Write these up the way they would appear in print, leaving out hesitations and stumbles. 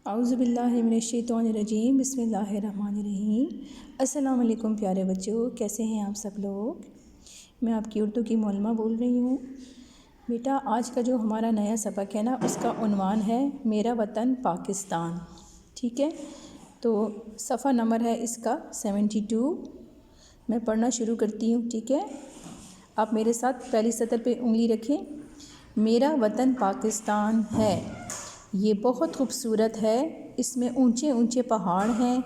اعوذ باللہ من الشیطان الرجیم، بسم اللہ الرحمن الرحیم۔ السلام علیکم پیارے بچوں، کیسے ہیں آپ سب لوگ؟ میں آپ کی اردو کی معلمہ بول رہی ہوں۔ بیٹا آج کا جو ہمارا نیا سبق ہے نا، اس کا عنوان ہے میرا وطن پاکستان، ٹھیک ہے؟ تو صفحہ نمبر ہے اس کا 72۔ میں پڑھنا شروع کرتی ہوں، ٹھیک ہے؟ آپ میرے ساتھ پہلی سطر پہ انگلی رکھیں۔ میرا وطن پاکستان ہے، یہ بہت خوبصورت ہے، اس میں اونچے اونچے پہاڑ ہیں،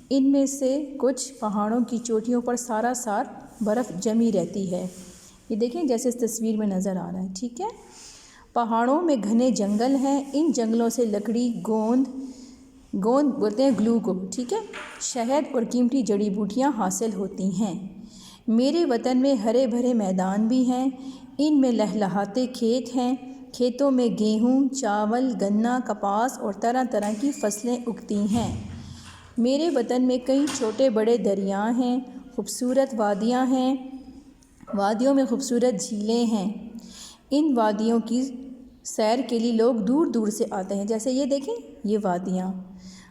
ان میں سے کچھ پہاڑوں کی چوٹیوں پر سارا سال برف جمی رہتی ہے۔ یہ دیکھیں جیسے اس تصویر میں نظر آ رہا ہے، ٹھیک ہے؟ پہاڑوں میں گھنے جنگل ہیں، ان جنگلوں سے لکڑی، گوند بولتے ہیں گلو کو، ٹھیک ہے؟ شہد اور قیمتی جڑی بوٹیاں حاصل ہوتی ہیں۔ میرے وطن میں ہرے بھرے میدان بھی ہیں، ان میں لہلہاتے کھیت ہیں، کھیتوں میں گیہوں، چاول، گنا، کپاس اور طرح طرح کی فصلیں اگتی ہیں۔ میرے وطن میں کئی چھوٹے بڑے دریا ہیں، خوبصورت وادیاں ہیں، وادیوں میں خوبصورت جھیلیں ہیں۔ ان وادیوں کی سیر کے لیے لوگ دور دور سے آتے ہیں۔ جیسے یہ دیکھیں، یہ وادیاں،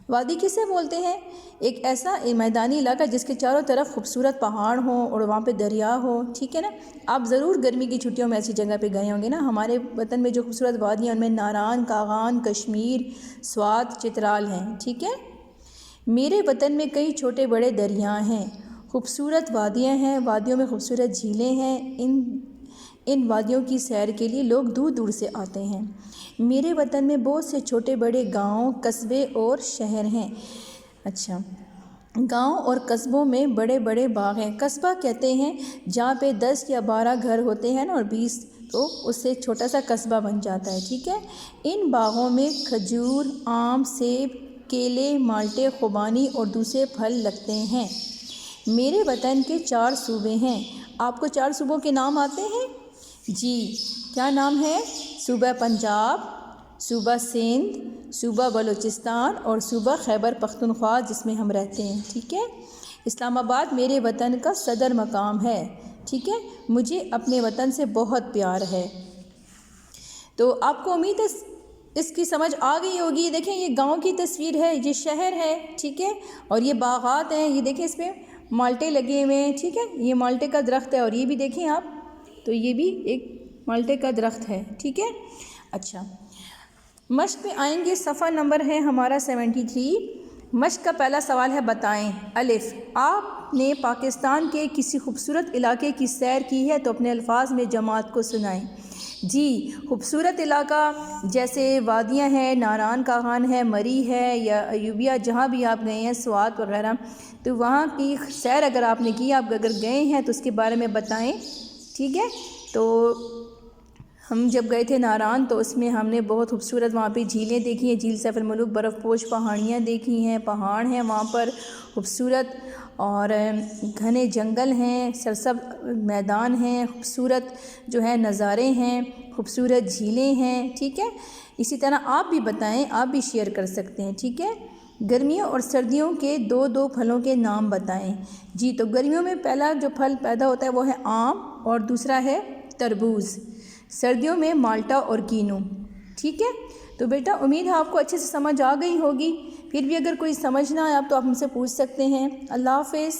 وادی کسے بولتے ہیں؟ ایک ایسا میدانی علاقہ جس کے چاروں طرف خوبصورت پہاڑ ہوں اور وہاں پہ دریا ہو، ٹھیک ہے نا؟ آپ ضرور گرمی کی چھٹیوں میں ایسی جگہ پہ گئے ہوں گے نا۔ ہمارے وطن میں جو خوبصورت وادیاں ان میں ناران، کاغان، کشمیر، سوات، چترال ہیں، ٹھیک ہے؟ میرے وطن میں کئی چھوٹے بڑے دریا ہیں، خوبصورت وادیاں ہیں، وادیوں میں خوبصورت جھیلیں ہیں، ان وادیوں کی سیر کے لیے لوگ دور دور سے آتے ہیں۔ میرے وطن میں بہت سے چھوٹے بڑے گاؤں، قصبے اور شہر ہیں۔ اچھا، گاؤں اور قصبوں میں بڑے بڑے باغ ہیں۔ قصبہ کہتے ہیں جہاں پہ 10 یا 12 گھر ہوتے ہیں نا، اور 20، تو اس سے چھوٹا سا قصبہ بن جاتا ہے، ٹھیک ہے؟ ان باغوں میں کھجور، آم، سیب، کیلے، مالٹے، خوبانی اور دوسرے پھل لگتے ہیں۔ میرے وطن کے 4 صوبے ہیں۔ آپ کو 4 صوبوں کے نام آتے ہیں؟ جی، کیا نام ہے؟ صوبہ پنجاب، صوبہ سندھ، صوبہ بلوچستان اور صوبہ خیبر پختونخوا، جس میں ہم رہتے ہیں، ٹھیک ہے؟ اسلام آباد میرے وطن کا صدر مقام ہے، ٹھیک ہے؟ مجھے اپنے وطن سے بہت پیار ہے۔ تو آپ کو امید ہے اس کی سمجھ آ گئی ہوگی۔ دیکھیں یہ گاؤں کی تصویر ہے، یہ شہر ہے، ٹھیک ہے؟ اور یہ باغات ہیں، یہ دیکھیں اس پہ مالٹے لگے ہوئے ہیں، ٹھیک ہے؟ یہ مالٹے کا درخت ہے، اور یہ بھی دیکھیں آپ، تو یہ بھی ایک مالٹے کا درخت ہے، ٹھیک ہے؟ اچھا، مشق پہ آئیں گے۔ صفحہ نمبر ہے ہمارا 73۔ مشق کا پہلا سوال ہے، بتائیں۔ الف، آپ نے پاکستان کے کسی خوبصورت علاقے کی سیر کی ہے تو اپنے الفاظ میں جماعت کو سنائیں۔ جی، خوبصورت علاقہ جیسے وادیاں ہیں، ناران کاغان ہے، مری ہے، یا ایوبیہ، جہاں بھی آپ گئے ہیں، سوات وغیرہ، تو وہاں کی سیر اگر آپ نے کی، آپ اگر گئے ہیں تو اس کے بارے میں بتائیں، ٹھیک ہے؟ تو ہم جب گئے تھے ناران تو اس میں ہم نے بہت خوبصورت وہاں پہ جھیلیں دیکھی ہیں، جھیل سیف الملوک، برف پوش پہاڑیاں دیکھی ہیں، پہاڑ ہیں وہاں پر خوبصورت، اور گھنے جنگل ہیں، سرسبز میدان ہیں، خوبصورت جو ہے نظارے ہیں، خوبصورت جھیلیں ہیں، ٹھیک ہے؟ اسی طرح آپ بھی بتائیں، آپ بھی شیئر کر سکتے ہیں، ٹھیک ہے؟ گرمیوں اور سردیوں کے 2 پھلوں کے نام بتائیں۔ جی، تو گرمیوں میں پہلا جو پھل پیدا ہوتا ہے وہ ہے آم، اور دوسرا ہے تربوز۔ سردیوں میں مالٹا اور کینو، ٹھیک ہے؟ تو بیٹا امید ہے آپ کو اچھے سے سمجھ آ گئی ہوگی۔ پھر بھی اگر کوئی سمجھ نہ آئے آپ تو آپ ہم سے پوچھ سکتے ہیں۔ اللہ حافظ۔